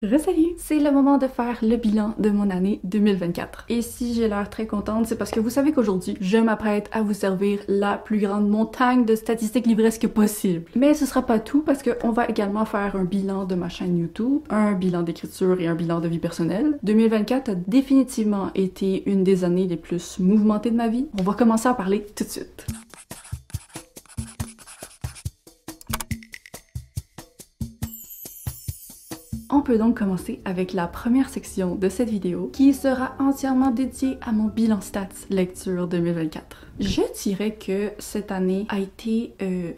Salut! C'est le moment de faire le bilan de mon année 2024. Et si j'ai l'air très contente, c'est parce que vous savez qu'aujourd'hui, je m'apprête à vous servir la plus grande montagne de statistiques livresques possible. Mais ce sera pas tout parce qu'on va également faire un bilan de ma chaîne YouTube, un bilan d'écriture et un bilan de vie personnelle. 2024 a définitivement été une des années les plus mouvementées de ma vie. On va commencer à parler tout de suite. On peut donc commencer avec la première section de cette vidéo qui sera entièrement dédiée à mon bilan stats lecture 2024. Je dirais que cette année a été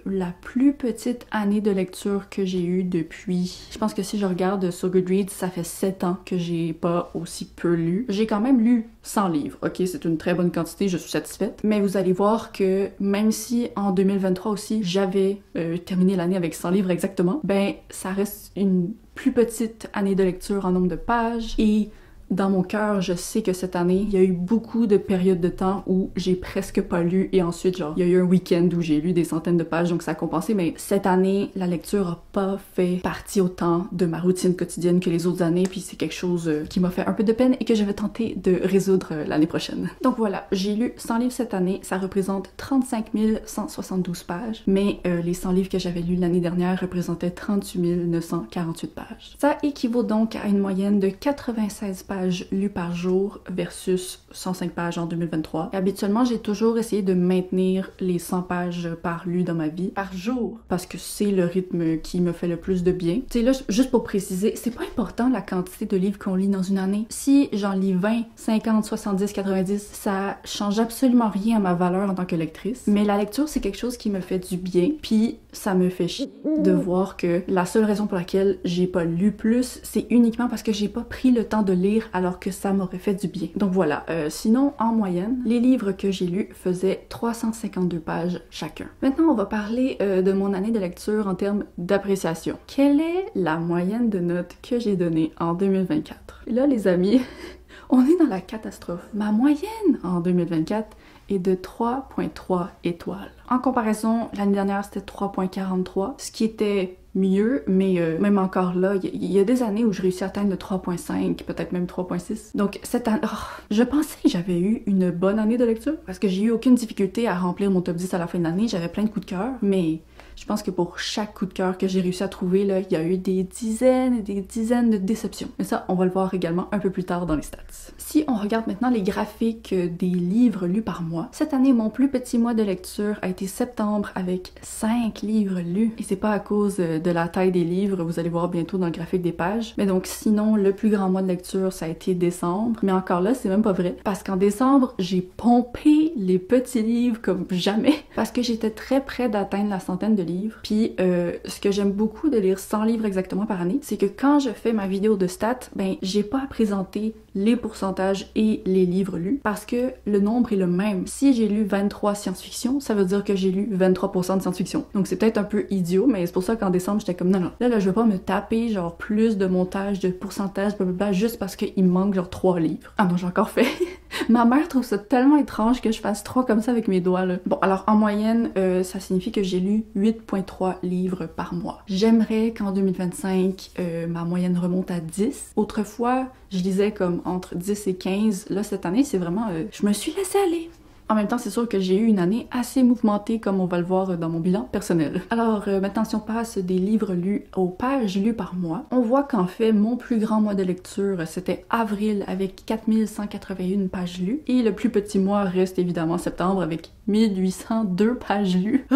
la plus petite année de lecture que j'ai eue depuis... Je pense que si je regarde sur Goodreads, ça fait 7 ans que j'ai pas aussi peu lu. J'ai quand même lu 100 livres, ok? C'est une très bonne quantité, je suis satisfaite. Mais vous allez voir que même si en 2023 aussi, j'avais terminé l'année avec 100 livres exactement, ben ça reste une plus petite année de lecture en nombre de pages et dans mon cœur, je sais que cette année, il y a eu beaucoup de périodes de temps où j'ai presque pas lu et ensuite, genre, il y a eu un week-end où j'ai lu des centaines de pages, donc ça a compensé, mais cette année, la lecture a pas fait partie autant de ma routine quotidienne que les autres années, puis c'est quelque chose qui m'a fait un peu de peine et que je vais tenter de résoudre l'année prochaine. Donc voilà, j'ai lu 100 livres cette année, ça représente 35 172 pages, mais les 100 livres que j'avais lus l'année dernière représentaient 38 948 pages. Ça équivaut donc à une moyenne de 96 pages lues par jour versus 105 pages en 2023. Et habituellement, j'ai toujours essayé de maintenir les 100 pages par lu dans ma vie par jour parce que c'est le rythme qui me fait le plus de bien. Tu sais, là, juste pour préciser, c'est pas important la quantité de livres qu'on lit dans une année. Si j'en lis 20, 50, 70, 90, ça change absolument rien à ma valeur en tant que lectrice. Mais la lecture, c'est quelque chose qui me fait du bien, puis ça me fait chier de voir que la seule raison pour laquelle j'ai pas lu plus, c'est uniquement parce que j'ai pas pris le temps de lire alors que ça m'aurait fait du bien. Donc voilà, sinon, en moyenne, les livres que j'ai lus faisaient 352 pages chacun. Maintenant, on va parler de mon année de lecture en termes d'appréciation. Quelle est la moyenne de notes que j'ai donnée en 2024? Et là, les amis, on est dans la catastrophe. Ma moyenne en 2024 est de 3.3 étoiles. En comparaison, l'année dernière, c'était 3.43, ce qui était mieux, mais même encore là, il y a des années où je réussis à atteindre le 3.5, peut-être même 3.6. Donc cette année, je pensais que j'avais eu une bonne année de lecture, parce que j'ai eu aucune difficulté à remplir mon top 10 à la fin de l'année, j'avais plein de coups de cœur, mais je pense que pour chaque coup de cœur que j'ai réussi à trouver, là, il y a eu des dizaines et des dizaines de déceptions. Mais ça, on va le voir également un peu plus tard dans les stats. Si on regarde maintenant les graphiques des livres lus par mois, cette année, mon plus petit mois de lecture a été septembre avec 5 livres lus. Et c'est pas à cause de la taille des livres, vous allez voir bientôt dans le graphique des pages. Mais donc sinon, le plus grand mois de lecture, ça a été décembre. Mais encore là, c'est même pas vrai. Parce qu'en décembre, j'ai pompé les petits livres comme jamais. Parce que j'étais très près d'atteindre la centaine de livres. Puis ce que j'aime beaucoup de lire 100 livres exactement par année, c'est que quand je fais ma vidéo de stats, ben j'ai pas à présenter les pourcentages et les livres lus parce que le nombre est le même. Si j'ai lu 23 science-fiction, ça veut dire que j'ai lu 23% de science-fiction. Donc c'est peut-être un peu idiot, mais c'est pour ça qu'en décembre, j'étais comme non, là, je veux pas me taper genre plus de montage, de pourcentage, blablabla, juste parce qu'il me manque genre 3 livres. Ah non, j'ai encore fait. Ma mère trouve ça tellement étrange que je fasse 3 comme ça avec mes doigts, là. Bon, alors en moyenne, ça signifie que j'ai lu 8.3 livres par mois. J'aimerais qu'en 2025, ma moyenne remonte à 10. Autrefois, je lisais comme entre 10 et 15. Là, cette année, c'est vraiment... je me suis laissée aller. En même temps, c'est sûr que j'ai eu une année assez mouvementée, comme on va le voir dans mon bilan personnel. Alors, maintenant, si on passe des livres lus aux pages lues par mois, on voit qu'en fait, mon plus grand mois de lecture, c'était avril avec 4181 pages lues. Et le plus petit mois reste évidemment septembre avec 1802 pages lues.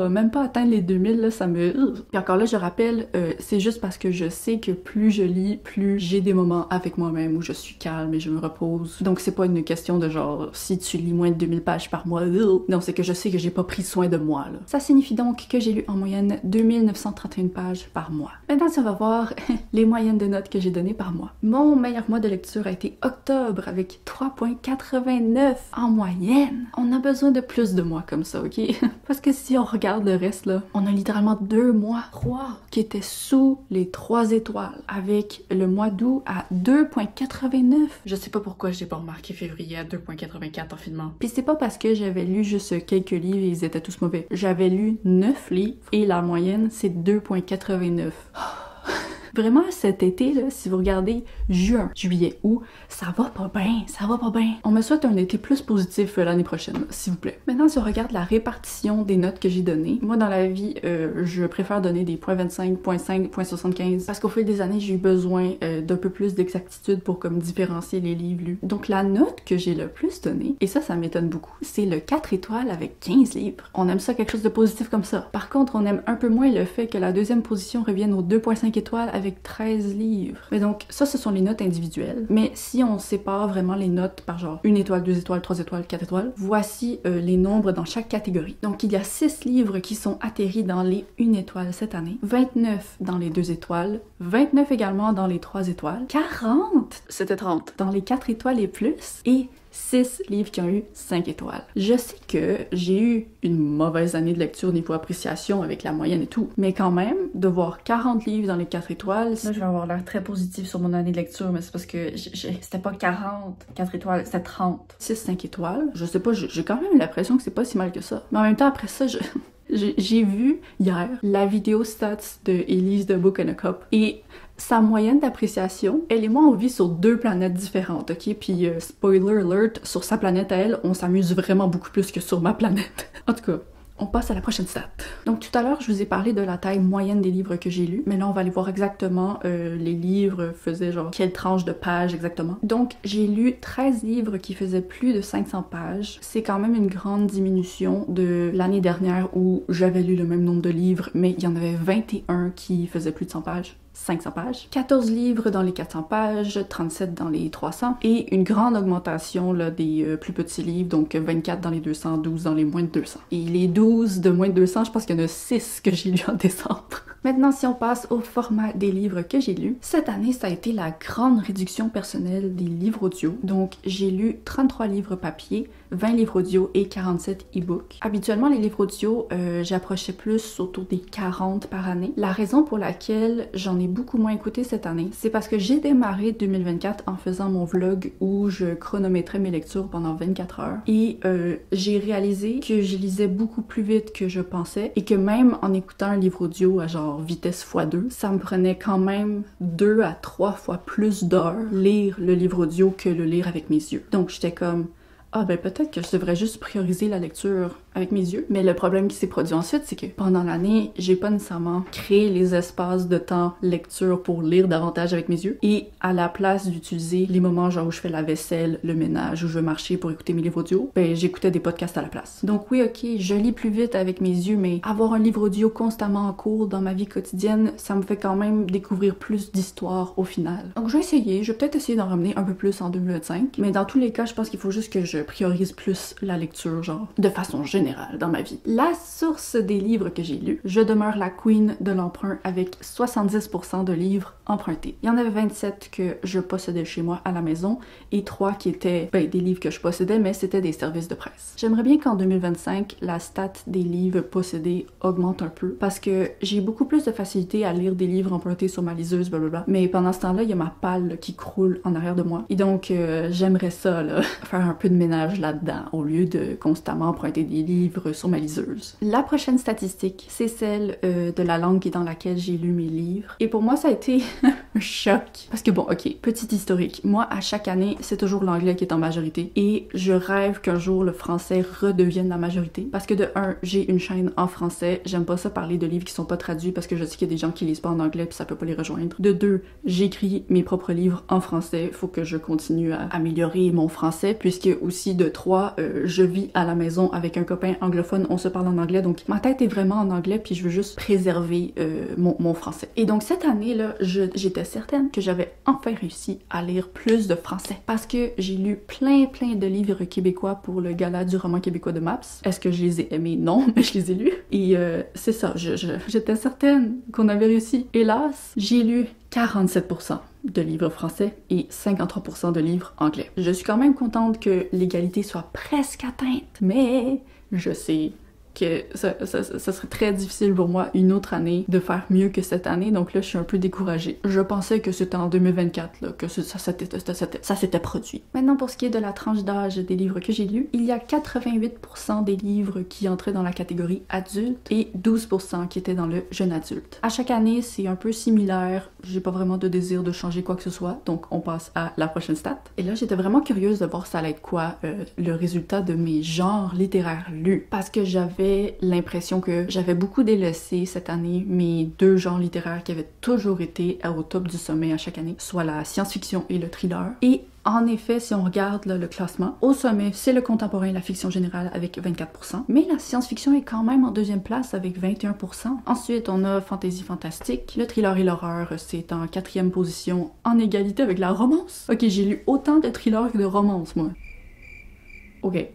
Même pas atteindre les 2000, là, ça me... Puis encore là, je rappelle, c'est juste parce que je sais que plus je lis, plus j'ai des moments avec moi-même où je suis calme et je me repose. Donc c'est pas une question de genre, si tu lis moins de 2000 pages par mois, non, c'est que je sais que j'ai pas pris soin de moi, là. Ça signifie donc que j'ai lu en moyenne 2931 pages par mois. Maintenant, si on va voir les moyennes de notes que j'ai données par mois. Mon meilleur mois de lecture a été octobre avec 3.89 en moyenne. On a besoin de plus de mois comme ça, ok? Parce que si on regarde le reste, là, on a littéralement 2 mois, 3, qui étaient sous les 3 étoiles, avec le mois d'août à 2.89. Je sais pas pourquoi j'ai pas remarqué février à 2.84 en finement. Puis c'est pas parce que j'avais lu juste quelques livres et ils étaient tous mauvais. J'avais lu 9 livres et la moyenne, c'est 2.89. Vraiment, cet été, là, si vous regardez juin, juillet, août, ça va pas bien, ça va pas bien. On me souhaite un été plus positif l'année prochaine, s'il vous plaît. Maintenant, si on regarde la répartition des notes que j'ai données, moi, dans la vie, je préfère donner des .25, .5, .75, parce qu'au fil des années, j'ai eu besoin d'un peu plus d'exactitude pour comme différencier les livres lus. Donc, la note que j'ai le plus donnée, et ça m'étonne beaucoup, c'est le 4 étoiles avec 15 livres. On aime ça, quelque chose de positif comme ça. Par contre, on aime un peu moins le fait que la deuxième position revienne aux 2.5 étoiles avec 13 livres. Mais donc, ça, ce sont les notes individuelles. Mais si on sépare vraiment les notes par genre 1 étoile, 2 étoiles, 3 étoiles, 4 étoiles, voici les nombres dans chaque catégorie. Donc, il y a 6 livres qui sont atterris dans les 1 étoile cette année, 29 dans les 2 étoiles, 29 également dans les 3 étoiles, 40, c'était 30, dans les 4 étoiles et plus, et 6 livres qui ont eu 5 étoiles. Je sais que j'ai eu une mauvaise année de lecture niveau appréciation avec la moyenne et tout, mais quand même, de voir 40 livres dans les 4 étoiles... Là, je vais avoir l'air très positif sur mon année de lecture, mais c'est parce que c'était pas 40, 4 étoiles, c'était 30. 6, 5 étoiles, je sais pas, j'ai quand même l'impression que c'est pas si mal que ça. Mais en même temps, après ça, j'ai vu hier la vidéo stats de Elise de Book and a Cup et sa moyenne d'appréciation, elle et moi on vit sur 2 planètes différentes, ok? Puis spoiler alert, sur sa planète à elle, on s'amuse vraiment beaucoup plus que sur ma planète. En tout cas, on passe à la prochaine stat. Donc tout à l'heure, je vous ai parlé de la taille moyenne des livres que j'ai lus, mais là on va aller voir exactement les livres faisaient genre quelle tranche de pages exactement. Donc j'ai lu 13 livres qui faisaient plus de 500 pages. C'est quand même une grande diminution de l'année dernière où j'avais lu le même nombre de livres, mais il y en avait 21 qui faisaient plus de 100 pages. 500 pages, 14 livres dans les 400 pages, 37 dans les 300 et une grande augmentation là, des plus petits livres, donc 24 dans les 200, 12 dans les moins de 200. Et les 12 de moins de 200, je pense qu'il y en a 6 que j'ai lus en décembre. Maintenant, si on passe au format des livres que j'ai lus, cette année, ça a été la grande réduction personnelle des livres audio. Donc, j'ai lu 33 livres papier, 20 livres audio et 47 e-books. Habituellement, les livres audio, j'approchais plus autour des 40 par année. La raison pour laquelle j'en ai beaucoup moins écouté cette année, c'est parce que j'ai démarré 2024 en faisant mon vlog où je chronométrais mes lectures pendant 24 heures. Et j'ai réalisé que je lisais beaucoup plus vite que je pensais et que même en écoutant un livre audio à genre vitesse x2, ça me prenait quand même 2 à 3 fois plus d'heures lire le livre audio que le lire avec mes yeux. Donc j'étais comme, ah ben peut-être que je devrais juste prioriser la lecture avec mes yeux. Mais le problème qui s'est produit ensuite, c'est que pendant l'année, j'ai pas nécessairement créé les espaces de temps lecture pour lire davantage avec mes yeux. Et à la place d'utiliser les moments genre où je fais la vaisselle, le ménage, où je veux marcher pour écouter mes livres audio, ben j'écoutais des podcasts à la place. Donc oui, ok, je lis plus vite avec mes yeux, mais avoir un livre audio constamment en cours dans ma vie quotidienne, ça me fait quand même découvrir plus d'histoires au final. Donc je vais peut-être essayer d'en ramener un peu plus en 2025, mais dans tous les cas, je pense qu'il faut juste que je priorise plus la lecture, genre, de façon générale dans ma vie. La source des livres que j'ai lus, je demeure la queen de l'emprunt avec 70% de livres empruntés. Il y en avait 27 que je possédais chez moi à la maison et 3 qui étaient des livres que je possédais, mais c'était des services de presse. J'aimerais bien qu'en 2025, la stat des livres possédés augmente un peu parce que j'ai beaucoup plus de facilité à lire des livres empruntés sur ma liseuse, blablabla. Mais pendant ce temps-là, il y a ma palle là, qui croule en arrière de moi. Et donc, j'aimerais ça, là, faire un peu de ménage là-dedans au lieu de constamment emprunter des livres sur ma liseuse. La prochaine statistique, c'est celle de la langue dans laquelle j'ai lu mes livres. Et pour moi, ça a été un choc. Parce que bon, ok, petit historique. Moi, à chaque année, c'est toujours l'anglais qui est en majorité. Et je rêve qu'un jour, le français redevienne la majorité. Parce que de un, j'ai une chaîne en français. J'aime pas ça parler de livres qui sont pas traduits parce que je sais qu'il y a des gens qui lisent pas en anglais puis ça peut pas les rejoindre. De deux, j'écris mes propres livres en français. Faut que je continue à améliorer mon français. Puisque aussi, de trois, je vis à la maison avec un copain anglophone, on se parle en anglais, donc ma tête est vraiment en anglais, puis je veux juste préserver mon français. Et donc cette année-là, j'étais certaine que j'avais enfin réussi à lire plus de français, parce que j'ai lu plein de livres québécois pour le gala du roman québécois de MAPS. Est-ce que je les ai aimés? Non, mais je les ai lus. Et c'est ça, j'étais certaine qu'on avait réussi. Hélas, j'ai lu 47% de livres français et 53% de livres anglais. Je suis quand même contente que l'égalité soit presque atteinte, mais je sais que ça serait très difficile pour moi une autre année de faire mieux que cette année, donc là je suis un peu découragée. Je pensais que c'était en 2024 là, que ça s'était produit. Maintenant pour ce qui est de la tranche d'âge des livres que j'ai lus, il y a 88% des livres qui entraient dans la catégorie adulte et 12% qui étaient dans le jeune adulte. À chaque année c'est un peu similaire, j'ai pas vraiment de désir de changer quoi que ce soit, donc on passe à la prochaine stat. Et là j'étais vraiment curieuse de voir ça allait être quoi le résultat de mes genres littéraires lus, parce que j'avais l'impression que j'avais beaucoup délaissé cette année mes deux genres littéraires qui avaient toujours été au top du sommet à chaque année, soit la science-fiction et le thriller. Et en effet, si on regarde là, le classement, au sommet, c'est le contemporain et la fiction générale avec 24%, mais la science-fiction est quand même en deuxième place avec 21%. Ensuite, on a fantasy fantastique, le thriller et l'horreur, c'est en quatrième position, en égalité avec la romance. Ok, j'ai lu autant de thrillers que de romances, moi. Ok.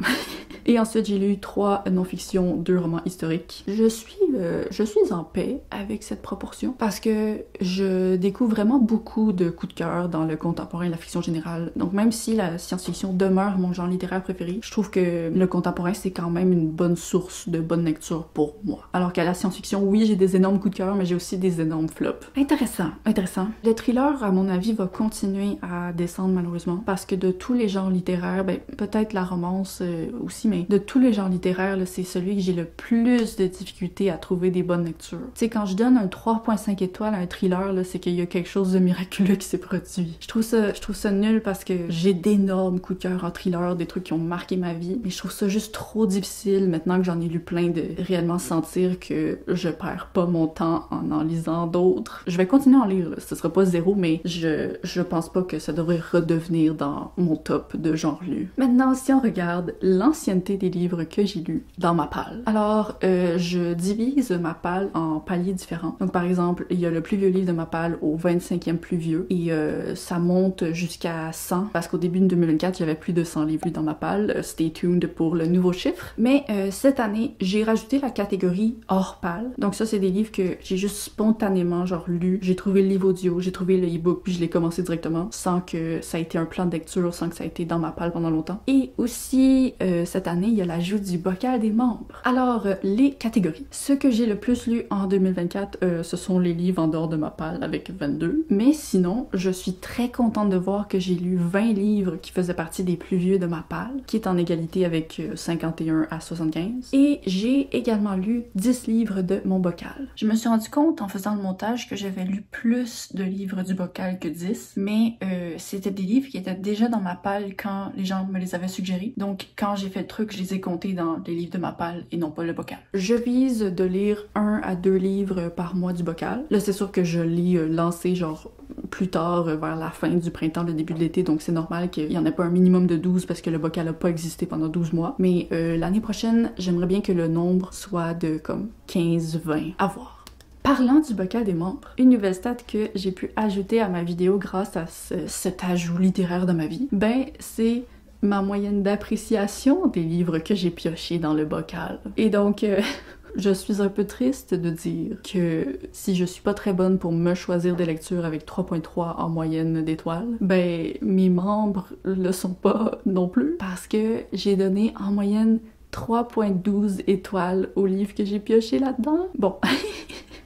Et ensuite, j'ai lu 3 non-fiction, 2 romans historiques. Je suis en paix avec cette proportion parce que je découvre vraiment beaucoup de coups de cœur dans le contemporain et la fiction générale. Donc même si la science-fiction demeure mon genre littéraire préféré, je trouve que le contemporain, c'est quand même une bonne source de bonne lecture pour moi. Alors qu'à la science-fiction, oui, j'ai des énormes coups de cœur, mais j'ai aussi des énormes flops. Intéressant, intéressant. Le thriller, à mon avis, va continuer à descendre malheureusement parce que de tous les genres littéraires, ben peut-être la romance aussi, mais de tous les genres littéraires, c'est celui que j'ai le plus de difficultés à trouver des bonnes lectures. Tu sais, quand je donne un 3.5 étoiles à un thriller, c'est qu'il y a quelque chose de miraculeux qui s'est produit. Je trouve ça nul parce que j'ai d'énormes coups de cœur en thriller, des trucs qui ont marqué ma vie, mais je trouve ça juste trop difficile, maintenant que j'en ai lu plein, de réellement sentir que je perds pas mon temps en lisant d'autres. Je vais continuer à en lire, ce sera pas zéro, mais je pense pas que ça devrait redevenir dans mon top de genre lu. Maintenant, si on regarde l'ancienneté des livres que j'ai lus dans ma palle. Alors, je divise ma palle en paliers différents. Donc, par exemple, il y a le plus vieux livre de ma palle au 25e plus vieux et ça monte jusqu'à 100 parce qu'au début de 2024, j'avais plus de 100 livres dans ma palle. Stay tuned pour le nouveau chiffre. Mais cette année, j'ai rajouté la catégorie hors palle. Donc ça, c'est des livres que j'ai juste spontanément genre lus. J'ai trouvé le livre audio, j'ai trouvé le e-book, puis je l'ai commencé directement sans que ça ait été un plan de lecture, sans que ça ait été dans ma palle pendant longtemps. Et aussi, cette année, il y a l'ajout du bocal des membres. Alors, les catégories. Ce que j'ai le plus lu en 2024, ce sont les livres en dehors de ma palle avec 22. Mais sinon, je suis très contente de voir que j'ai lu 20 livres qui faisaient partie des plus vieux de ma palle, qui est en égalité avec 51 à 75. Et j'ai également lu 10 livres de mon bocal. Je me suis rendu compte en faisant le montage que j'avais lu plus de livres du bocal que 10, mais c'était des livres qui étaient déjà dans ma palle quand les gens me les avaient suggérés. Donc, quand j'ai fait le truc, je les ai comptés dans les livres de ma palle et non pas le bocal. Je vise de lire 1 à 2 livres par mois du bocal. Là, c'est sûr que je lis lancé genre plus tard, vers la fin du printemps, le début de l'été, donc c'est normal qu'il y en ait pas un minimum de 12 parce que le bocal a pas existé pendant 12 mois. Mais l'année prochaine, j'aimerais bien que le nombre soit de comme 15-20 à voir. Parlant du bocal des membres, une nouvelle stat que j'ai pu ajouter à ma vidéo grâce à cet ajout littéraire de ma vie, ben c'est ma moyenne d'appréciation des livres que j'ai piochés dans le bocal. Et donc, je suis un peu triste de dire que si je suis pas très bonne pour me choisir des lectures avec 3.3 en moyenne d'étoiles, ben mes membres le sont pas non plus parce que j'ai donné en moyenne 3.12 étoiles aux livres que j'ai piochés là-dedans. Bon.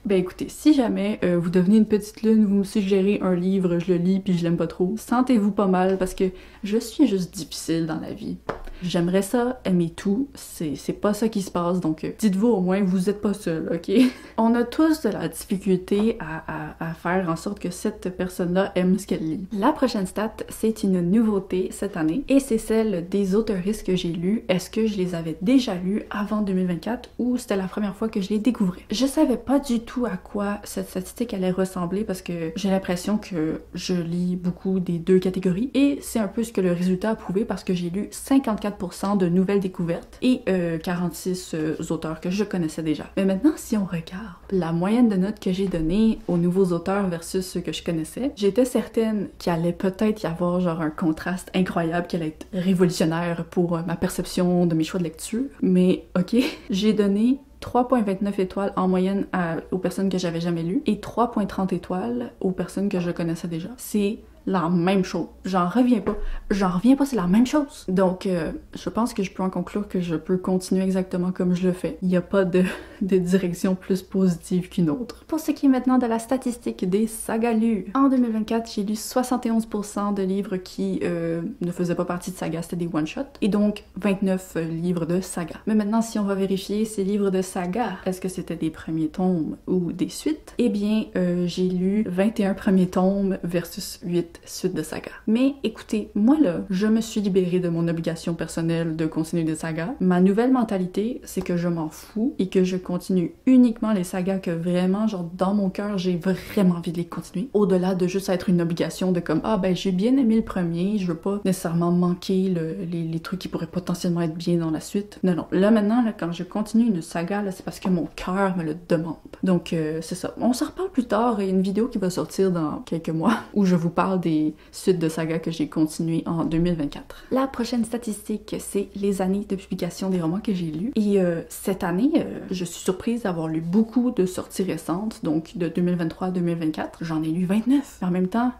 Ben écoutez, si jamais vous devenez une petite lune, vous me suggérez un livre, je le lis puis je l'aime pas trop, sentez-vous pas mal parce que je suis juste difficile dans la vie. J'aimerais ça aimer tout, c'est pas ça qui se passe, donc dites-vous au moins vous êtes pas seul, ok? On a tous de la difficulté à faire en sorte que cette personne-là aime ce qu'elle lit. La prochaine stat, c'est une nouveauté cette année et c'est celle des auteuristes que j'ai lus. Est-ce que je les avais déjà lus avant 2024 ou c'était la première fois que je les découvrais? Je savais pas du tout à quoi cette statistique allait ressembler parce que j'ai l'impression que je lis beaucoup des deux catégories et c'est un peu ce que le résultat a prouvé parce que j'ai lu 54% de nouvelles découvertes et 46 auteurs que je connaissais déjà. Mais maintenant, si on regarde la moyenne de notes que j'ai donnée aux nouveaux auteurs versus ceux que je connaissais, j'étais certaine qu'il allait peut-être y avoir genre un contraste incroyable qui allait être révolutionnaire pour ma perception de mes choix de lecture. Mais ok, j'ai donné 3.29 étoiles en moyenne aux personnes que j'avais jamais lues et 3.30 étoiles aux personnes que je connaissais déjà. C'est la même chose. J'en reviens pas. J'en reviens pas, c'est la même chose. Donc, je pense que je peux en conclure que je peux continuer exactement comme je le fais. Il n'y a pas de direction plus positive qu'une autre. Pour ce qui est maintenant de la statistique des sagas lues. En 2024, j'ai lu 71% de livres qui ne faisaient pas partie de sagas, c'était des one-shots. Et donc, 29 livres de sagas. Mais maintenant, si on va vérifier ces livres de sagas, est-ce que c'était des premiers tomes ou des suites? Eh bien, j'ai lu 21 premiers tomes versus 8 suites de sagas. Mais écoutez, moi là, je me suis libérée de mon obligation personnelle de continuer des sagas. Ma nouvelle mentalité, c'est que je m'en fous et que je continue uniquement les sagas que vraiment, genre dans mon cœur, j'ai vraiment envie de les continuer. Au-delà de juste être une obligation de comme, ah ben j'ai bien aimé le premier, je veux pas nécessairement manquer les trucs qui pourraient potentiellement être bien dans la suite. Non, non. Là maintenant, là, quand je continue une saga, là, c'est parce que mon cœur me le demande. Donc c'est ça. On s'en reparle plus tard. Il y a une vidéo qui va sortir dans quelques mois où je vous parle des suites de sagas que j'ai continuées en 2024. La prochaine statistique, c'est les années de publication des romans que j'ai lus. Et cette année, je suis surprise d'avoir lu beaucoup de sorties récentes, donc de 2023 à 2024. J'en ai lu 29. En même temps,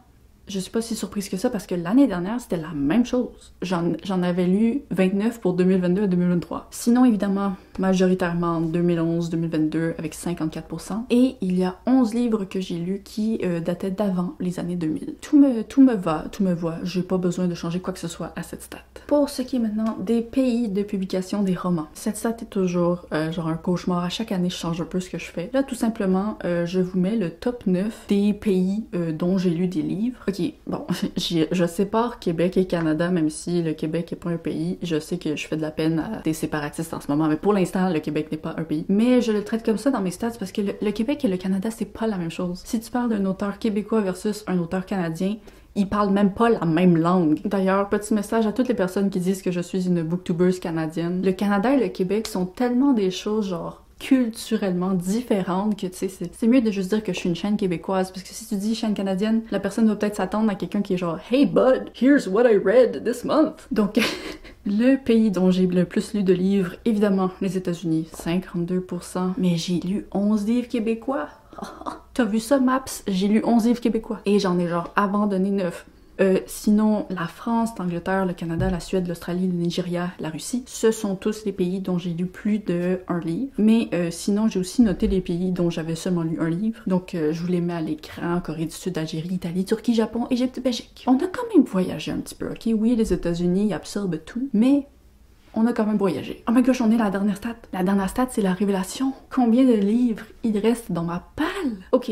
je suis pas si surprise que ça parce que l'année dernière, c'était la même chose. J'en avais lu 29 pour 2022 à 2023. Sinon, évidemment, majoritairement 2011-2022 avec 54%. Et il y a 11 livres que j'ai lus qui dataient d'avant les années 2000. Tout me va. J'ai pas besoin de changer quoi que ce soit à cette stat. Pour ce qui est maintenant des pays de publication des romans, cette stat est toujours genre un cauchemar. À chaque année, je change un peu ce que je fais. Là, tout simplement, je vous mets le top 9 des pays dont j'ai lu des livres. Ok, bon, je sépare Québec et Canada, même si le Québec est pas un pays. Je sais que je fais de la peine à des séparatistes en ce moment, mais pour l'instant, le Québec n'est pas un pays. Mais je le traite comme ça dans mes stats parce que le Québec et le Canada, c'est pas la même chose. Si tu parles d'un auteur québécois versus un auteur canadien, ils parlent même pas la même langue. D'ailleurs, petit message à toutes les personnes qui disent que je suis une booktubeuse canadienne. Le Canada et le Québec sont tellement des choses genre culturellement différentes que tu sais, c'est mieux de juste dire que je suis une chaîne québécoise parce que si tu dis chaîne canadienne, la personne va peut-être s'attendre à quelqu'un qui est genre « Hey bud, here's what I read this month ». Donc, le pays dont j'ai le plus lu de livres, évidemment, les États-Unis, 52%, mais j'ai lu 11 livres québécois. T'as vu ça, Maps? J'ai lu 11 livres québécois. Et j'en ai genre abandonné 9. Sinon, la France, l'Angleterre, le Canada, la Suède, l'Australie, le Nigeria, la Russie, ce sont tous les pays dont j'ai lu plus d'un livre. Mais sinon, j'ai aussi noté les pays dont j'avais seulement lu un livre. Donc, je vous les mets à l'écran. Corée du Sud, Algérie, Italie, Turquie, Japon, Égypte, Belgique. On a quand même voyagé un petit peu, ok? Oui, les États-Unis absorbent tout, mais on a quand même voyagé. Oh my gosh, on est la dernière stat. La dernière stat, c'est la révélation. Combien de livres il reste dans ma palle? Ok.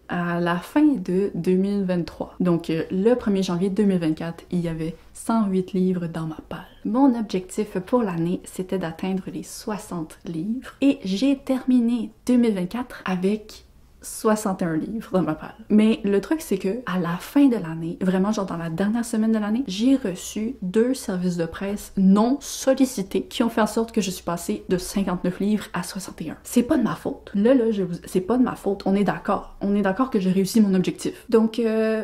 À la fin de 2023, donc le 1er janvier 2024, il y avait 108 livres dans ma palle. Mon objectif pour l'année, c'était d'atteindre les 60 livres et j'ai terminé 2024 avec 61 livres dans ma palle. Mais le truc, c'est que à la fin de l'année, vraiment genre dans la dernière semaine de l'année, j'ai reçu 2 services de presse non sollicités qui ont fait en sorte que je suis passée de 59 livres à 61. C'est pas de ma faute. C'est pas de ma faute. On est d'accord. On est d'accord que j'ai réussi mon objectif. Donc,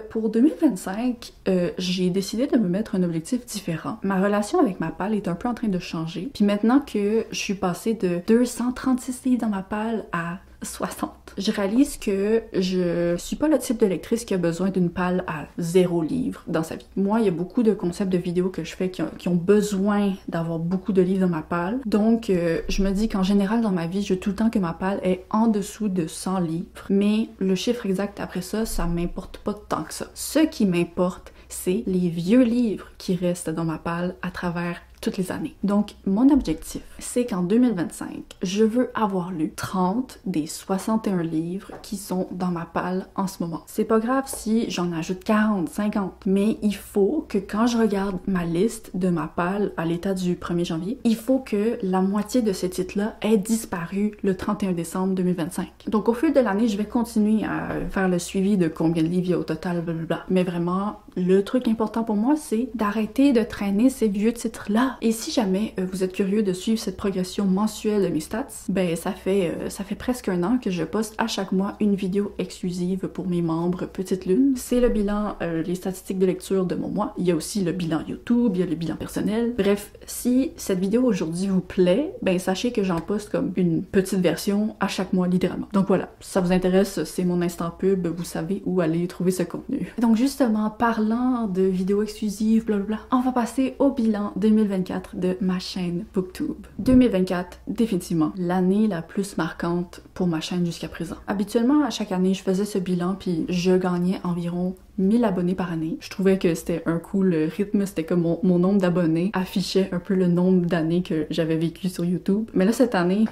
pour 2025, j'ai décidé de me mettre un objectif différent. Ma relation avec ma palle est un peu en train de changer. Puis maintenant que je suis passée de 236 livres dans ma palle à 60. Je réalise que je suis pas le type de lectrice qui a besoin d'une palle à 0 livre dans sa vie. Moi, il y a beaucoup de concepts de vidéos que je fais qui ont besoin d'avoir beaucoup de livres dans ma palle. Donc, je me dis qu'en général, dans ma vie, je veux tout le temps que ma palle est en dessous de 100 livres. Mais le chiffre exact après ça, ça m'importe pas tant que ça. Ce qui m'importe, c'est les vieux livres qui restent dans ma palle à travers toutes les années. Donc, mon objectif, c'est qu'en 2025, je veux avoir lu 30 des 61 livres qui sont dans ma palle en ce moment. C'est pas grave si j'en ajoute 40, 50, mais il faut que quand je regarde ma liste de ma palle à l'état du 1er janvier, il faut que la moitié de ces titres-là aient disparu le 31 décembre 2025. Donc, au fil de l'année, je vais continuer à faire le suivi de combien de livres il y a au total, blablabla. Mais vraiment, le truc important pour moi, c'est d'arrêter de traîner ces vieux titres-là. voilà. Et si jamais vous êtes curieux de suivre cette progression mensuelle de mes stats, ben ça fait presque un an que je poste à chaque mois une vidéo exclusive pour mes membres Petite Lune. C'est le bilan, les statistiques de lecture de mon mois. Il y a aussi le bilan YouTube, il y a le bilan personnel. Bref, si cette vidéo aujourd'hui vous plaît, ben sachez que j'en poste comme une petite version à chaque mois littéralement. Donc voilà, si ça vous intéresse, c'est mon instant pub, vous savez où aller trouver ce contenu. Donc justement, parlant de vidéos exclusives, blablabla, on va passer au bilan 2024 de ma chaîne Booktube. 2024, définitivement, l'année la plus marquante pour ma chaîne jusqu'à présent. Habituellement, à chaque année, je faisais ce bilan puis je gagnais environ 1000 abonnés par année. Je trouvais que c'était un cool rythme, c'était comme mon nombre d'abonnés affichait un peu le nombre d'années que j'avais vécu sur YouTube. Mais là, cette année,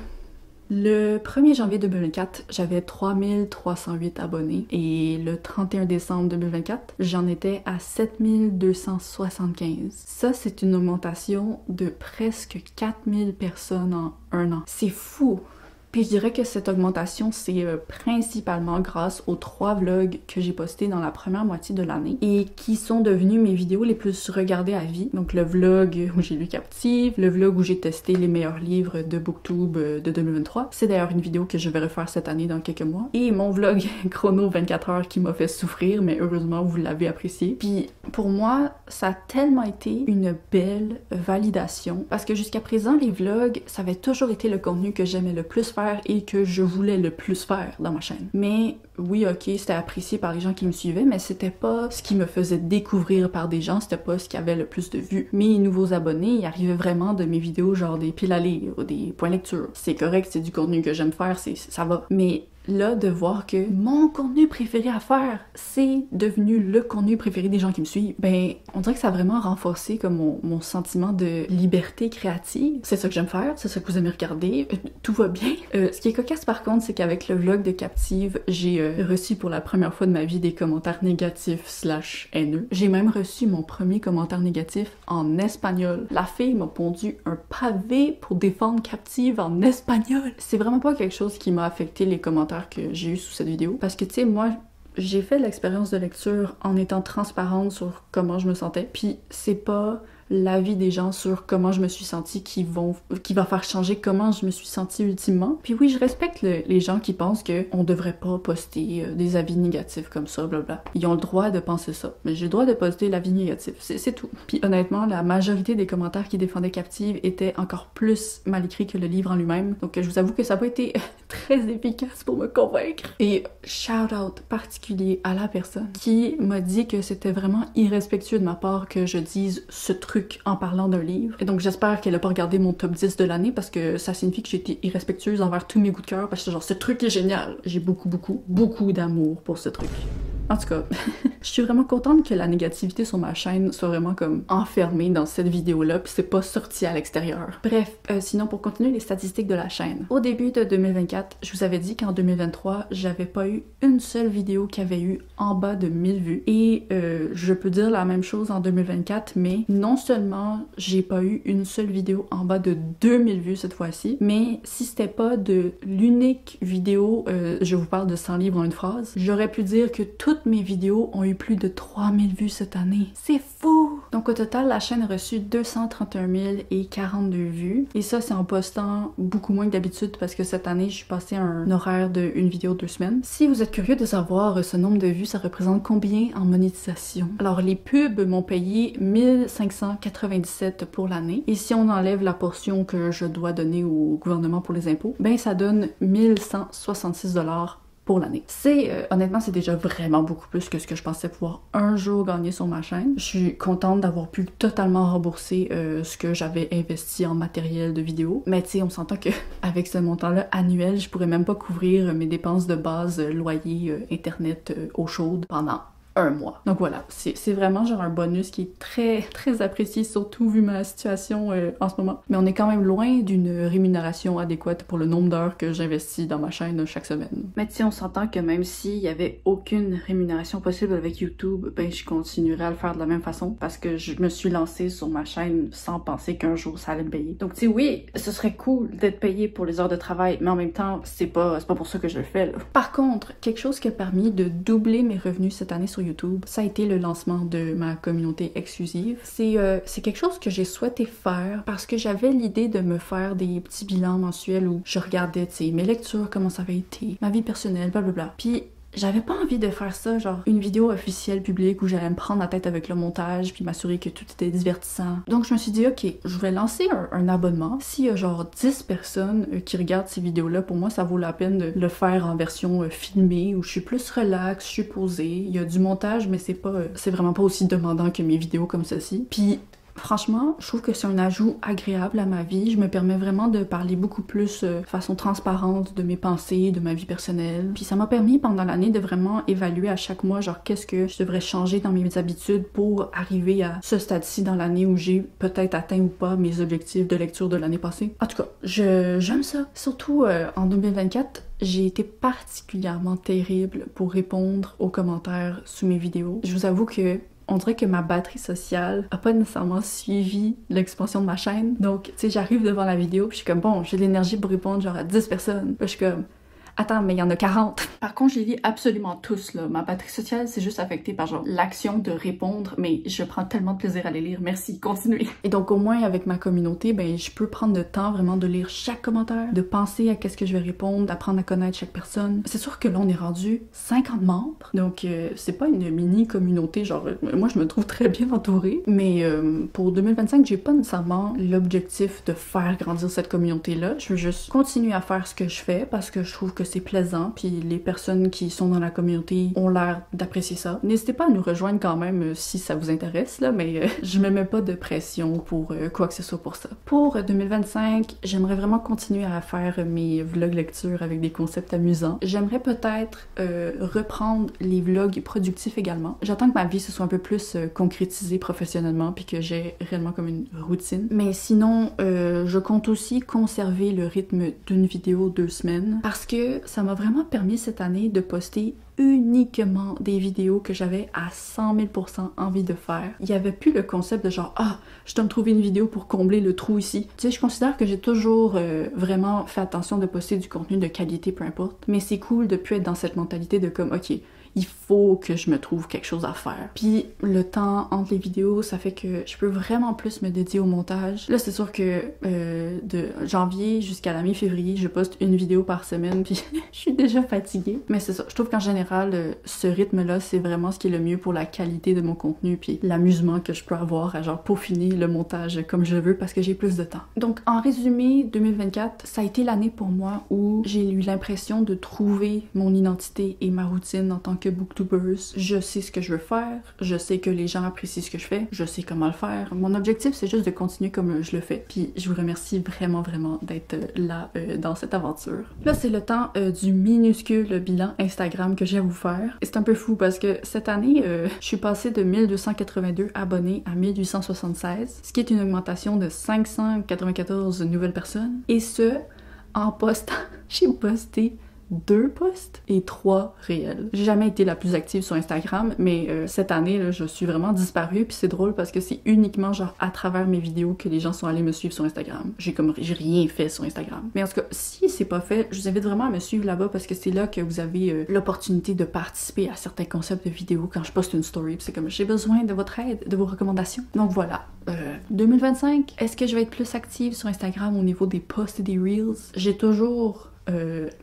le 1er janvier 2024, j'avais 3308 abonnés et le 31 décembre 2024, j'en étais à 7275. Ça, c'est une augmentation de presque 4000 personnes en un an. C'est fou! Puis je dirais que cette augmentation, c'est principalement grâce aux 3 vlogs que j'ai postés dans la première moitié de l'année et qui sont devenus mes vidéos les plus regardées à vie. Donc le vlog où j'ai lu Captive, le vlog où j'ai testé les meilleurs livres de Booktube de 2023. C'est d'ailleurs une vidéo que je vais refaire cette année dans quelques mois. Et mon vlog chrono 24 heures qui m'a fait souffrir, mais heureusement vous l'avez apprécié. Puis pour moi, ça a tellement été une belle validation parce que jusqu'à présent, les vlogs, ça avait toujours été le contenu que j'aimais le plus faire et que je voulais le plus faire dans ma chaîne. Mais oui, ok, c'était apprécié par les gens qui me suivaient, mais c'était pas ce qui me faisait découvrir par des gens, c'était pas ce qui avait le plus de vues. Mes nouveaux abonnés, ils arrivaient vraiment de mes vidéos genre des piles à lire ou des points lecture. C'est correct, c'est du contenu que j'aime faire, ça va. Mais là, de voir que mon contenu préféré à faire, c'est devenu le contenu préféré des gens qui me suivent, ben, on dirait que ça a vraiment renforcé comme mon sentiment de liberté créative. C'est ça que j'aime faire, c'est ça que vous aimez regarder, tout va bien. Ce qui est cocasse par contre, c'est qu'avec le vlog de Captive, j'ai reçu pour la première fois de ma vie des commentaires négatifs / haineux. J'ai même reçu mon premier commentaire négatif en espagnol. La fille m'a pondu un pavé pour défendre Captive en espagnol. C'est vraiment pas quelque chose qui m'a affecté les commentaires que j'ai eu sous cette vidéo. Parce que tu sais, moi, j'ai fait l'expérience de lecture en étant transparente sur comment je me sentais. Puis c'est pas l'avis des gens sur comment je me suis sentie qui va faire changer comment je me suis sentie ultimement. Puis oui, je respecte les gens qui pensent qu'on devrait pas poster des avis négatifs comme ça, blabla. Ils ont le droit de penser ça. Mais j'ai le droit de poster l'avis négatif, c'est tout. Puis honnêtement, la majorité des commentaires qui défendaient Captive étaient encore plus mal écrits que le livre en lui-même. Donc je vous avoue que ça n'a pas été très efficace pour me convaincre. Et shout-out particulier à la personne qui m'a dit que c'était vraiment irrespectueux de ma part que je dise ce truc en parlant d'un livre. Et donc j'espère qu'elle a pas regardé mon top 10 de l'année parce que ça signifie que j'ai été irrespectueuse envers tous mes goûts de cœur parce que genre ce truc est génial. J'ai beaucoup d'amour pour ce truc. En tout cas, je suis vraiment contente que la négativité sur ma chaîne soit vraiment comme enfermée dans cette vidéo-là, puis c'est pas sorti à l'extérieur. Bref, sinon pour continuer les statistiques de la chaîne. Au début de 2024, je vous avais dit qu'en 2023, j'avais pas eu une seule vidéo qui avait eu en bas de 1000 vues. Et je peux dire la même chose en 2024, mais non seulement j'ai pas eu une seule vidéo en bas de 2000 vues cette fois-ci, mais si c'était pas de l'unique vidéo, je vous parle de 100 livres en une phrase, j'aurais pu dire que toutes mes vidéos ont eu plus de 3000 vues cette année. C'est fou! Donc au total, la chaîne a reçu 231 042 vues. Et ça, c'est en postant beaucoup moins que d'habitude parce que cette année, je suis passée à un horaire de une vidéo 2 semaines. Si vous êtes curieux de savoir ce nombre de vues, ça représente combien en monétisation? Alors les pubs m'ont payé 1597 pour l'année. Et si on enlève la portion que je dois donner au gouvernement pour les impôts, ben ça donne 1166 $ pour l'année. Honnêtement, c'est déjà vraiment beaucoup plus que ce que je pensais pouvoir un jour gagner sur ma chaîne. Je suis contente d'avoir pu totalement rembourser ce que j'avais investi en matériel de vidéo. Mais tu sais, on s'entend que avec ce montant-là annuel, je pourrais même pas couvrir mes dépenses de base, loyer, internet, eau chaude pendant un mois. Donc voilà, c'est vraiment genre un bonus qui est très apprécié, surtout vu ma situation en ce moment. Mais on est quand même loin d'une rémunération adéquate pour le nombre d'heures que j'investis dans ma chaîne chaque semaine. Mais tu sais, on s'entend que même s'il y avait aucune rémunération possible avec YouTube, ben je continuerais à le faire de la même façon parce que je me suis lancée sur ma chaîne sans penser qu'un jour ça allait me payer. Donc tu sais, oui, ce serait cool d'être payé pour les heures de travail, mais en même temps, c'est pas pour ça que je le fais là. Par contre, quelque chose qui a permis de doubler mes revenus cette année sur YouTube, YouTube, ça a été le lancement de ma communauté exclusive. C'est quelque chose que j'ai souhaité faire parce que j'avais l'idée de me faire des petits bilans mensuels où je regardais, tu sais, mes lectures, comment ça avait été, ma vie personnelle, blablabla. Puis j'avais pas envie de faire ça, genre une vidéo officielle publique où j'allais me prendre la tête avec le montage puis m'assurer que tout était divertissant. Donc je me suis dit, ok, je vais lancer un abonnement. S'il y a genre 10 personnes qui regardent ces vidéos-là, pour moi ça vaut la peine de le faire en version filmée où je suis plus relax, je suis posée. Il y a du montage, mais c'est vraiment pas aussi demandant que mes vidéos comme ceci. Puis franchement, je trouve que c'est un ajout agréable à ma vie. Je me permets vraiment de parler beaucoup plus de façon transparente de mes pensées, de ma vie personnelle. Puis ça m'a permis pendant l'année de vraiment évaluer à chaque mois, genre qu'est-ce que je devrais changer dans mes habitudes pour arriver à ce stade-ci dans l'année où j'ai peut-être atteint ou pas mes objectifs de lecture de l'année passée. En tout cas, j'aime ça. Surtout en 2024, j'ai été particulièrement terrible pour répondre aux commentaires sous mes vidéos. Je vous avoue que on dirait que ma batterie sociale a pas nécessairement suivi l'expansion de ma chaîne. Donc, tu sais, j'arrive devant la vidéo, puis je suis comme, bon, j'ai de l'énergie pour répondre genre à 10 personnes. Puis je suis comme, attends, mais il y en a 40. Par contre, je les lis absolument tous, là. Ma batterie sociale, c'est juste affectée par genre l'action de répondre, mais je prends tellement de plaisir à les lire. Merci, continuez. Et donc, au moins, avec ma communauté, ben, je peux prendre le temps vraiment de lire chaque commentaire, de penser à qu'est-ce que je vais répondre, d'apprendre à connaître chaque personne. C'est sûr que là, on est rendu 50 membres, donc c'est pas une mini-communauté, genre, moi, je me trouve très bien entourée, mais pour 2025, j'ai pas nécessairement l'objectif de faire grandir cette communauté-là. Je veux juste continuer à faire ce que je fais, parce que je trouve que c'est plaisant, puis les personnes qui sont dans la communauté ont l'air d'apprécier ça. N'hésitez pas à nous rejoindre quand même si ça vous intéresse, là, mais je me mets pas de pression pour quoi que ce soit pour ça. Pour 2025, j'aimerais vraiment continuer à faire mes vlogs lecture avec des concepts amusants. J'aimerais peut-être reprendre les vlogs productifs également. J'attends que ma vie se soit un peu plus concrétisée professionnellement, puis que j'ai réellement comme une routine. Mais sinon, je compte aussi conserver le rythme d'une vidéo 2 semaines, parce que ça m'a vraiment permis cette année de poster uniquement des vidéos que j'avais à 100 000% envie de faire. Il y avait plus le concept de genre, ah, je dois me trouver une vidéo pour combler le trou ici. Tu sais, je considère que j'ai toujours vraiment fait attention de poster du contenu de qualité, peu importe. Mais c'est cool de plus être dans cette mentalité de comme, ok, il faut que je me trouve quelque chose à faire. Puis le temps entre les vidéos, ça fait que je peux vraiment plus me dédier au montage. Là, c'est sûr que de janvier jusqu'à la mi-février, je poste une vidéo par semaine, puis je suis déjà fatiguée. Mais c'est ça, je trouve qu'en général, ce rythme-là, c'est vraiment ce qui est le mieux pour la qualité de mon contenu, puis l'amusement que je peux avoir à genre peaufiner le montage comme je veux parce que j'ai plus de temps. Donc en résumé, 2024, ça a été l'année pour moi où j'ai eu l'impression de trouver mon identité et ma routine en tant que booktubers. Je sais ce que je veux faire, je sais que les gens apprécient ce que je fais, je sais comment le faire. Mon objectif, c'est juste de continuer comme je le fais. Puis je vous remercie vraiment d'être là dans cette aventure. Là, c'est le temps du minuscule bilan Instagram que j'ai à vous faire. Et c'est un peu fou parce que cette année, je suis passée de 1282 abonnés à 1876, ce qui est une augmentation de 594 nouvelles personnes. Et ce, en postant, j'ai posté 2 posts et 3 réels. J'ai jamais été la plus active sur Instagram, mais cette année, là, je suis vraiment disparue, puis c'est drôle parce que c'est uniquement genre à travers mes vidéos que les gens sont allés me suivre sur Instagram. J'ai rien fait sur Instagram. Mais en tout cas, si c'est pas fait, je vous invite vraiment à me suivre là-bas parce que c'est là que vous avez l'opportunité de participer à certains concepts de vidéos quand je poste une story, puis c'est comme j'ai besoin de votre aide, de vos recommandations. Donc voilà. 2025, est-ce que je vais être plus active sur Instagram au niveau des posts et des reels? J'ai toujours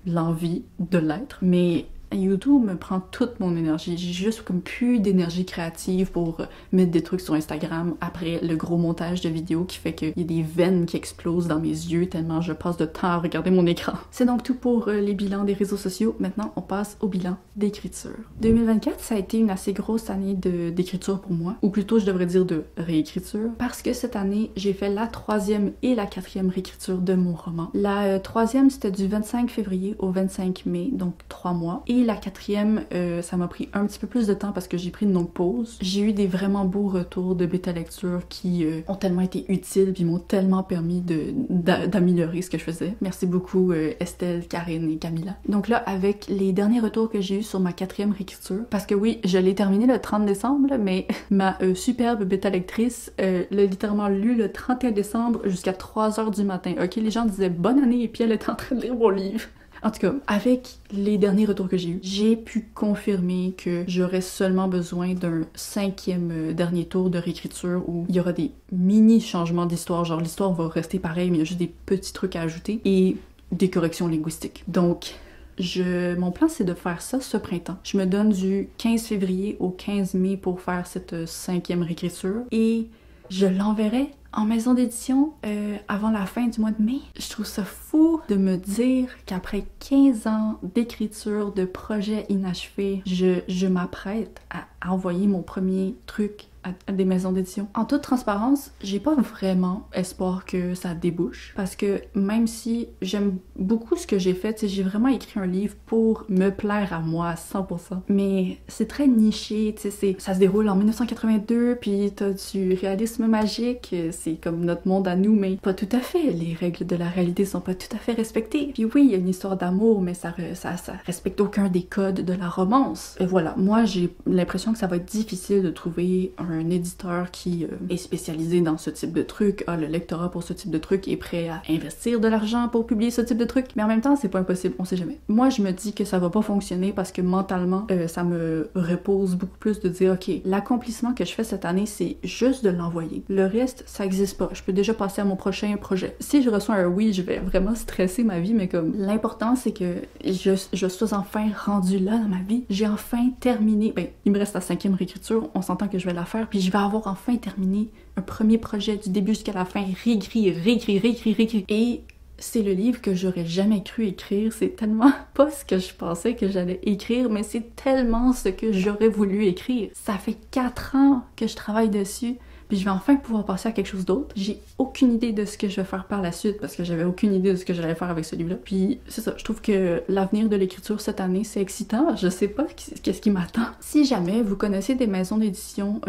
l'envie de l'être, mais YouTube me prend toute mon énergie. J'ai juste comme plus d'énergie créative pour mettre des trucs sur Instagram après le gros montage de vidéos qui fait qu'il y a des veines qui explosent dans mes yeux tellement je passe de temps à regarder mon écran. C'est donc tout pour les bilans des réseaux sociaux. Maintenant, on passe au bilan d'écriture. 2024, ça a été une assez grosse année d'écriture pour moi, ou plutôt je devrais dire de réécriture, parce que cette année, j'ai fait la 3e et la 4e réécriture de mon roman. La 3e, c'était du 25 février au 25 mai, donc 3 mois. Et la 4e, ça m'a pris un petit peu plus de temps parce que j'ai pris une longue pause. J'ai eu des vraiment beaux retours de bêta lecture qui ont tellement été utiles puis m'ont tellement permis d'améliorer ce que je faisais. Merci beaucoup Estelle, Karine et Camilla. Donc là, avec les derniers retours que j'ai eu sur ma 4e réécriture, parce que oui, je l'ai terminé le 30 décembre, là, mais ma superbe bêta lectrice l'a littéralement lu le 31 décembre jusqu'à 3h du matin. Ok, les gens disaient bonne année et puis elle était en train de lire mon livre. En tout cas, avec les derniers retours que j'ai eus, j'ai pu confirmer que j'aurais seulement besoin d'un 5e dernier tour de réécriture où il y aura des mini changements d'histoire, genre l'histoire va rester pareille mais il y a juste des petits trucs à ajouter et des corrections linguistiques. Donc mon plan, c'est de faire ça ce printemps. Je me donne du 15 février au 15 mai pour faire cette 5e réécriture et je l'enverrai en maison d'édition avant la fin du mois de mai. Je trouve ça fou de me dire qu'après 15 ans d'écriture, de projets inachevés, je m'apprête à envoyer mon premier truc à des maisons d'édition. En toute transparence, j'ai pas vraiment espoir que ça débouche parce que même si j'aime beaucoup ce que j'ai fait, j'ai vraiment écrit un livre pour me plaire à moi à 100%. Mais c'est très niché, ça se déroule en 1982 puis t'as du réalisme magique, c'est comme notre monde à nous mais pas tout à fait. Les règles de la réalité sont pas tout à fait respectées. Puis oui, il y a une histoire d'amour mais ça respecte aucun des codes de la romance. Et voilà, moi j'ai l'impression que ça va être difficile de trouver un éditeur qui est spécialisé dans ce type de truc, a le lectorat pour ce type de truc, est prêt à investir de l'argent pour publier ce type de truc. Mais en même temps, c'est pas impossible, on sait jamais. Moi, je me dis que ça va pas fonctionner parce que mentalement, ça me repose beaucoup plus de dire, ok, l'accomplissement que je fais cette année, c'est juste de l'envoyer. Le reste, ça existe pas. Je peux déjà passer à mon prochain projet. Si je reçois un oui, je vais vraiment stresser ma vie, mais comme l'important, c'est que je sois enfin rendue là dans ma vie. J'ai enfin terminé. Ben, il me reste la 5e réécriture, on s'entend que je vais la faire, puis je vais avoir enfin terminé un premier projet du début jusqu'à la fin, réécrit. Et c'est le livre que j'aurais jamais cru écrire. C'est tellement pas ce que je pensais que j'allais écrire, mais c'est tellement ce que j'aurais voulu écrire. Ça fait 4 ans que je travaille dessus. Puis je vais enfin pouvoir passer à quelque chose d'autre. J'ai aucune idée de ce que je vais faire par la suite parce que j'avais aucune idée de ce que j'allais faire avec ce livre-là. Puis c'est ça, je trouve que l'avenir de l'écriture cette année, c'est excitant. Je sais pas qu'est-ce qui m'attend. Si jamais vous connaissez des maisons d'édition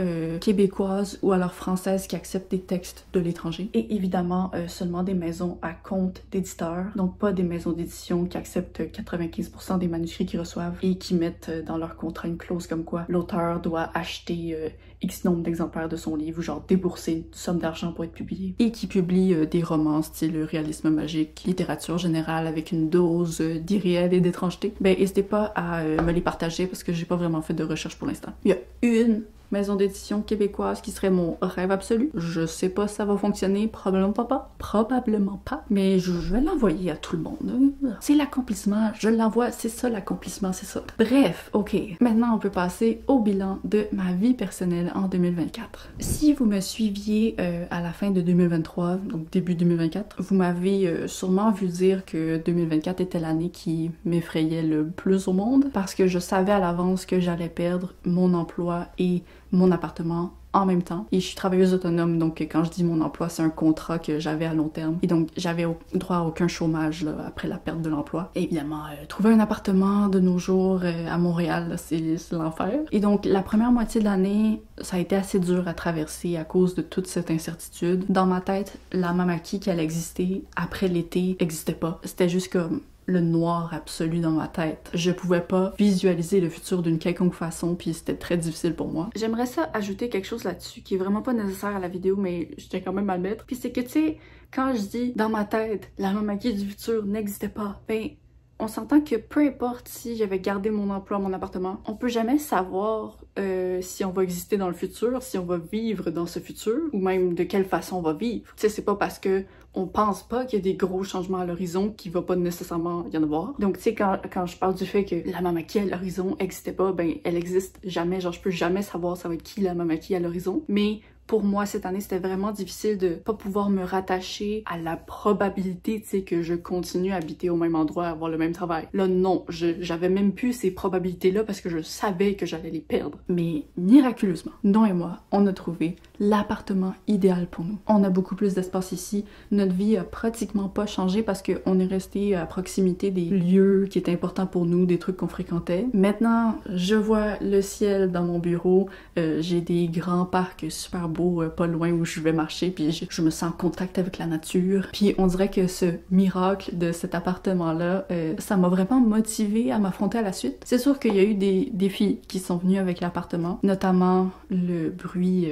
québécoises ou alors françaises qui acceptent des textes de l'étranger, et évidemment seulement des maisons à compte d'éditeurs, donc pas des maisons d'édition qui acceptent 95% des manuscrits qu'ils reçoivent et qui mettent dans leur contrat une clause comme quoi l'auteur doit acheter X nombre d'exemplaires de son livre, ou genre débourser une somme d'argent pour être publié, et qui publie des romans style réalisme magique, littérature générale avec une dose d'irréel et d'étrangeté, ben n'hésitez pas à me les partager parce que j'ai pas vraiment fait de recherche pour l'instant. Il y a une maison d'édition québécoise qui serait mon rêve absolu. Je sais pas si ça va fonctionner, probablement pas, mais je vais l'envoyer à tout le monde. C'est l'accomplissement, je l'envoie, c'est ça l'accomplissement, c'est ça. Bref, ok, maintenant on peut passer au bilan de ma vie personnelle en 2024. Si vous me suiviez à la fin de 2023, donc début 2024, vous m'avez sûrement vu dire que 2024 était l'année qui m'effrayait le plus au monde, parce que je savais à l'avance que j'allais perdre mon emploi et mon appartement en même temps. Et je suis travailleuse autonome, donc quand je dis mon emploi, c'est un contrat que j'avais à long terme. Et donc, j'avais droit à aucun chômage là, après la perte de l'emploi. Et évidemment, trouver un appartement de nos jours à Montréal, c'est l'enfer. Et donc, la première moitié de l'année, ça a été assez dur à traverser à cause de toute cette incertitude. Dans ma tête, la Mamaki qui allait exister après l'été n'existait pas. C'était juste comme le noir absolu dans ma tête. Je pouvais pas visualiser le futur d'une quelconque façon, puis c'était très difficile pour moi. J'aimerais ça ajouter quelque chose là-dessus qui est vraiment pas nécessaire à la vidéo, mais je tiens quand même à le mettre. Puis c'est que, tu sais, quand je dis dans ma tête, la Mamaki du futur n'existait pas, ben on s'entend que peu importe si j'avais gardé mon emploi, mon appartement, on peut jamais savoir si on va exister dans le futur, si on va vivre dans ce futur, ou même de quelle façon on va vivre. Tu sais, c'est pas parce que on pense pas qu'il y a des gros changements à l'horizon qu'il va pas nécessairement y en avoir. Donc, tu sais, quand je parle du fait que la Mamaki à l'horizon existait pas, ben elle existe jamais. Genre, je peux jamais savoir ça va être qui la Mamaki à l'horizon. Mais pour moi, cette année, c'était vraiment difficile de pas pouvoir me rattacher à la probabilité, tu sais, que je continue à habiter au même endroit, avoir le même travail. Là, non, j'avais même plus ces probabilités-là parce que je savais que j'allais les perdre. Mais miraculeusement, Don et moi, on a trouvé l'appartement idéal pour nous. On a beaucoup plus d'espace ici. Notre vie a pratiquement pas changé parce qu'on est resté à proximité des lieux qui étaient importants pour nous, des trucs qu'on fréquentait. Maintenant, je vois le ciel dans mon bureau. J'ai des grands parcs super beaux pas loin où je vais marcher, puis je me sens en contact avec la nature. Puis on dirait que ce miracle de cet appartement-là, ça m'a vraiment motivée à m'affronter à la suite. C'est sûr qu'il y a eu des défis qui sont venus avec l'appartement, notamment le bruit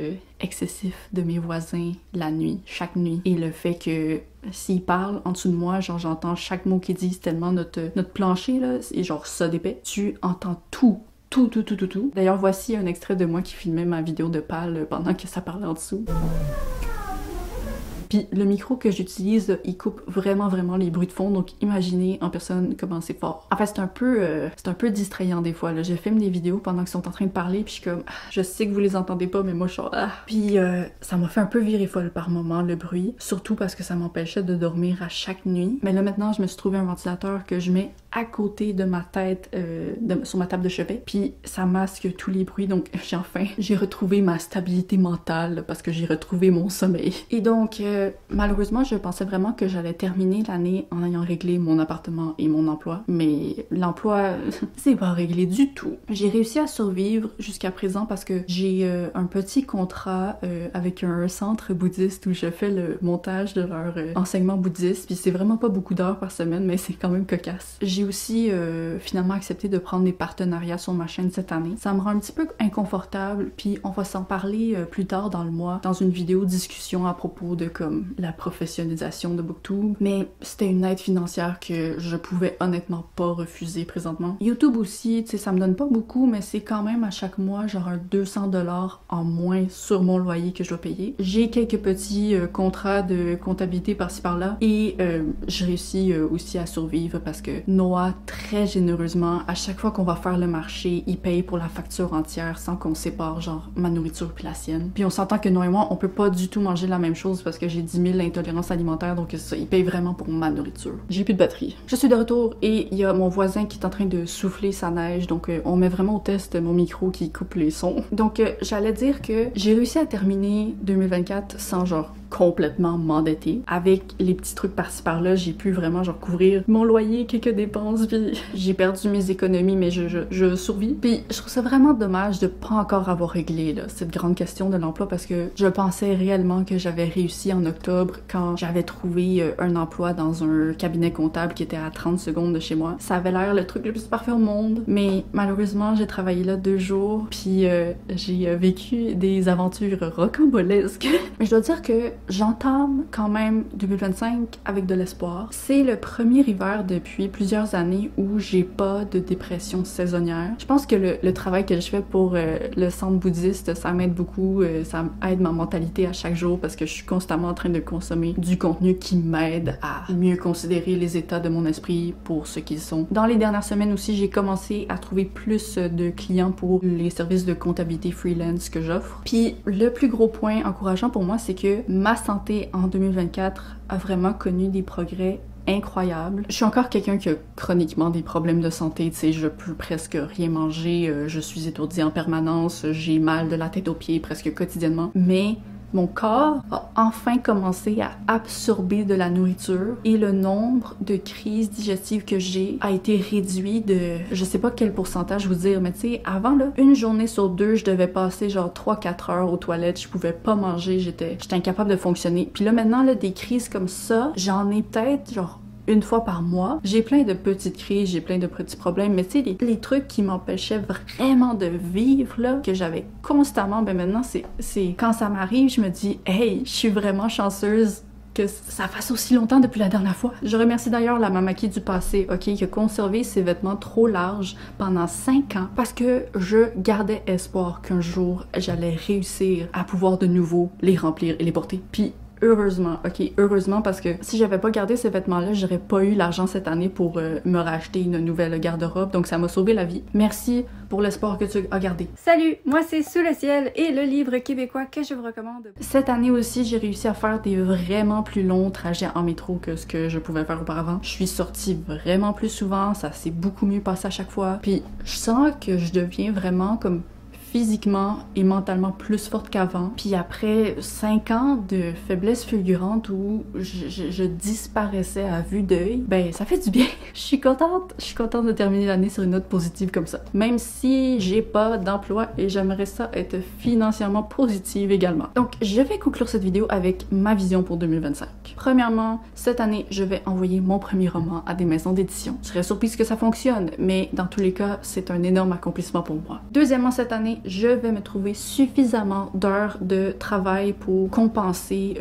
excessif de mes voisins la nuit, chaque nuit. Et le fait que s'ils parlent en dessous de moi, genre j'entends chaque mot qu'ils disent tellement notre plancher là, est genre ça d'épais. Tu entends tout. Tout. D'ailleurs, voici un extrait de moi qui filmait ma vidéo de pâle pendant que ça parlait en dessous. Puis le micro que j'utilise, il coupe vraiment les bruits de fond, donc imaginez en personne comment c'est fort. En fait, c'est un peu distrayant des fois, là. Je filme des vidéos pendant qu'ils sont en train de parler, puis je suis comme, je sais que vous les entendez pas, mais moi je suis Puis ça m'a fait un peu virer folle par moment, le bruit, surtout parce que ça m'empêchait de dormir à chaque nuit. Mais là maintenant, je me suis trouvé un ventilateur que je mets à côté de ma tête, sur ma table de chevet, puis ça masque tous les bruits, donc j'ai retrouvé ma stabilité mentale parce que j'ai retrouvé mon sommeil. Et donc, malheureusement, je pensais vraiment que j'allais terminer l'année en ayant réglé mon appartement et mon emploi, mais l'emploi, c'est pas réglé du tout. J'ai réussi à survivre jusqu'à présent parce que j'ai un petit contrat avec un centre bouddhiste où je fais le montage de leur enseignement bouddhiste, puis c'est vraiment pas beaucoup d'heures par semaine, mais c'est quand même cocasse. J'ai aussi finalement accepté de prendre des partenariats sur ma chaîne cette année. Ça me rend un petit peu inconfortable, puis on va s'en parler plus tard dans le mois, dans une vidéo discussion à propos de comme la professionnalisation de Booktube, mais c'était une aide financière que je pouvais honnêtement pas refuser présentement. YouTube aussi, tu sais, ça me donne pas beaucoup, mais c'est quand même à chaque mois genre un 200$ en moins sur mon loyer que je dois payer. J'ai quelques petits contrats de comptabilité par-ci par-là, et je réussis aussi à survivre parce que Noah, très généreusement, à chaque fois qu'on va faire le marché, il paye pour la facture entière sans qu'on sépare genre ma nourriture puis la sienne. Puis on s'entend que Noah et moi, on peut pas du tout manger la même chose parce que j'ai 10 000 intolérances alimentaires, donc ça, il paye vraiment pour ma nourriture. J'ai plus de batterie. Je suis de retour et il y a mon voisin qui est en train de souffler sa neige, donc on met vraiment au test mon micro qui coupe les sons. Donc j'allais dire que j'ai réussi à terminer 2024 sans genre complètement m'endetter. Avec les petits trucs par-ci par-là, j'ai pu vraiment genre couvrir mon loyer, quelques dépenses, puis j'ai perdu mes économies, mais je survis. Puis je trouve ça vraiment dommage de pas encore avoir réglé là, cette grande question de l'emploi parce que je pensais réellement que j'avais réussi en octobre quand j'avais trouvé un emploi dans un cabinet comptable qui était à 30 secondes de chez moi. Ça avait l'air le truc le plus parfait au monde, mais malheureusement j'ai travaillé là 2 jours, puis j'ai vécu des aventures rocambolesques. Mais je dois dire que j'entame quand même 2025 avec de l'espoir. C'est le premier hiver depuis plusieurs années où j'ai pas de dépression saisonnière. Je pense que le travail que je fais pour le centre bouddhiste, ça m'aide beaucoup, ça aide ma mentalité à chaque jour parce que je suis constamment en train de consommer du contenu qui m'aide à mieux considérer les états de mon esprit pour ce qu'ils sont. Dans les dernières semaines aussi, j'ai commencé à trouver plus de clients pour les services de comptabilité freelance que j'offre. Puis le plus gros point encourageant pour moi, c'est que ma santé en 2024 a vraiment connu des progrès incroyables. Je suis encore quelqu'un qui a chroniquement des problèmes de santé, tu sais, je peux presque rien manger, je suis étourdie en permanence, j'ai mal de la tête aux pieds presque quotidiennement, mais mon corps a enfin commencé à absorber de la nourriture et le nombre de crises digestives que j'ai a été réduit de, je sais pas quel pourcentage vous dire, mais tu sais, avant là, une journée sur 2, je devais passer genre 3-4 heures aux toilettes, je pouvais pas manger, j'étais incapable de fonctionner. Puis là maintenant, là, des crises comme ça, j'en ai peut-être genre une fois par mois. J'ai plein de petites crises, j'ai plein de petits problèmes, mais tu sais, les trucs qui m'empêchaient vraiment de vivre, là, que j'avais constamment, ben maintenant, c'est quand ça m'arrive, je me dis, hey, je suis vraiment chanceuse que ça fasse aussi longtemps depuis la dernière fois. Je remercie d'ailleurs la Mamaki du passé, ok, qui a conservé ses vêtements trop larges pendant 5 ans parce que je gardais espoir qu'un jour, j'allais réussir à pouvoir de nouveau les remplir et les porter. Puis heureusement, ok, heureusement parce que si j'avais pas gardé ces vêtements-là, j'aurais pas eu l'argent cette année pour me racheter une nouvelle garde-robe, donc ça m'a sauvé la vie. Merci pour l'espoir que tu as gardé. Salut, moi c'est Sous le ciel et le livre québécois que je vous recommande. Cette année aussi, j'ai réussi à faire des vraiment plus longs trajets en métro que ce que je pouvais faire auparavant. Je suis sortie vraiment plus souvent, ça s'est beaucoup mieux passé à chaque fois. Puis je sens que je deviens vraiment comme physiquement et mentalement plus forte qu'avant. Puis après 5 ans de faiblesse fulgurante où je disparaissais à vue d'œil, ben ça fait du bien. Je suis contente de terminer l'année sur une note positive comme ça. Même si j'ai pas d'emploi et j'aimerais ça être financièrement positive également. Donc je vais conclure cette vidéo avec ma vision pour 2025. Premièrement, cette année, je vais envoyer mon premier roman à des maisons d'édition. Je serais surprise que ça fonctionne, mais dans tous les cas, c'est un énorme accomplissement pour moi. Deuxièmement, cette année, je vais me trouver suffisamment d'heures de travail pour compenser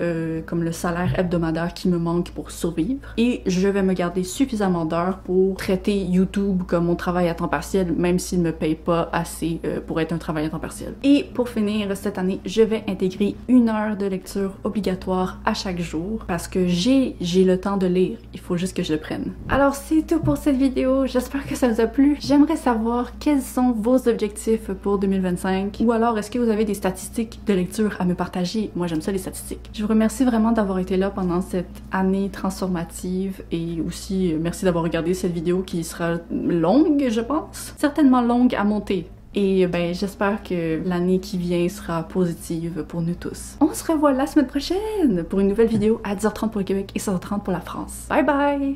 comme le salaire hebdomadaire qui me manque pour survivre. Et je vais me garder suffisamment d'heures pour traiter YouTube comme mon travail à temps partiel, même s'il ne me paye pas assez pour être un travail à temps partiel. Et pour finir, cette année, je vais intégrer 1 heure de lecture obligatoire à chaque jour parce que j'ai le temps de lire. Il faut juste que je le prenne. Alors c'est tout pour cette vidéo. J'espère que ça vous a plu. J'aimerais savoir quels sont vos objectifs pour 2025 ou alors est-ce que vous avez des statistiques de lecture à me partager? Moi j'aime ça les statistiques. Je vous remercie vraiment d'avoir été là pendant cette année transformative et aussi merci d'avoir regardé cette vidéo qui sera longue je pense. Certainement longue à monter. Et ben j'espère que l'année qui vient sera positive pour nous tous. On se revoit la semaine prochaine pour une nouvelle vidéo à 10h30 pour le Québec et 16h30 pour la France. Bye bye!